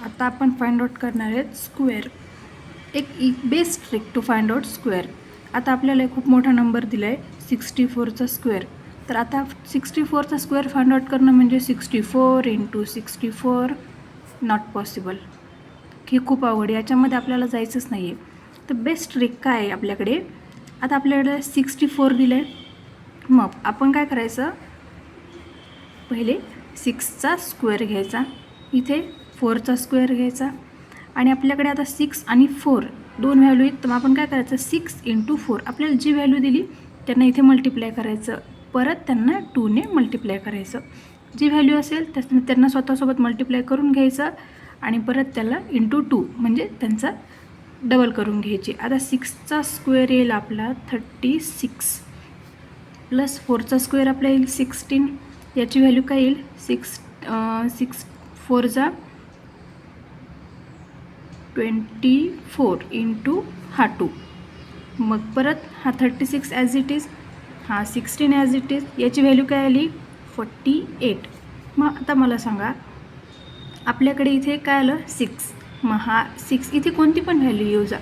आता आपण find out करणार आहेत स्क्वेअर. एक best trick to find out square. आता आपल्याला खूप मोठा नंबर दिला आहे 64चा स्क्वेअर. तर आता 64चा स्क्वेअर फाइंड आउट करणं म्हणजे 64 × 64 नॉट पॉसिबल. हे खूप अवघड, याच्यामध्ये आपल्याला जायचंच नाही आहे. तर बेस्ट ट्रिक काय आहे आपल्याकडे, आता आपल्याकडे 64 दिलं आहे. मग आपण काय करायचं, पहिले 6चा स्क्वेअर घ्यायचा, इथे 4चा स्क्वेअर घ्यायचा आणि आपल्याकडे आता 6 आणि 4 दोन व्हॅल्यू आहेत. तर आपण काय करायचं, 6 × 4 आपल्याला जी व्हॅल्यू दिली त्यांना इथे मल्टिप्लाय करायचं, परत त्यांना 2ने मल्टिप्लाय करायचं. जी व्हॅल्यू असेल त्यांना स्वतःसोबत मल्टिप्लाय करून घ्यायचं आणि परत त्याला × 2 म्हणजे त्यांचा डबल करून घ्यायची. आता 6चा स्क्वेअर येईल आपला 36 प्लस 4चा स्क्वेअर आपला येईल 16. याची व्हॅल्यू काय येईल 6 4 × 24 × हा 2. मग परत हा 36 ॲज इट इज, हा 16 ॲज इट इज. याची व्हॅल्यू काय आली 48. मग आता मला सांगा, आपल्याकडे इथे काय आलं 6. मग हा 6 इथे कोणती पण व्हॅल्यू येऊ जा,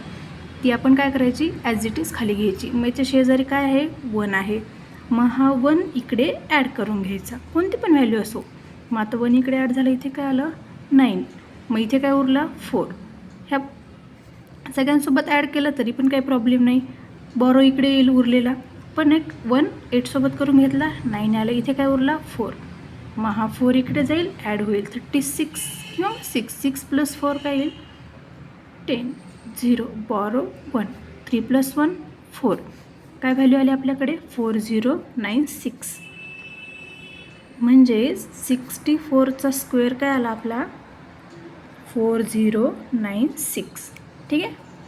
ती आपण काय करायची ॲज इट इज खाली घ्यायची. मग याच्या शेजारी काय आहे 1 आहे. मग हा 1 इकडे ॲड करून घ्यायचा, कोणती पण व्हॅल्यू असो. मग आता 1 इकडे ॲड झालं, इथे काय आलं 9. मग इथे काय उरला 4. ह्या सगळ्यांसोबत ॲड केलं तरी पण काही प्रॉब्लेम नाही, बॉरो इकडे येईल उरलेला. पण एक 1 8सोबत करून घेतला 9 आलं, इथे काय उरला 4. मग हा 4 इकडे जाईल ॲड होईल 36 किंवा 6 + 4 काय येईल 10. 0 बॉरो 1 3 + 1 4. काय व्हॅल्यू आली आपल्याकडे 4096. म्हणजे 64चा स्क्वेअर काय आला आपला 4096. ठीक आहे.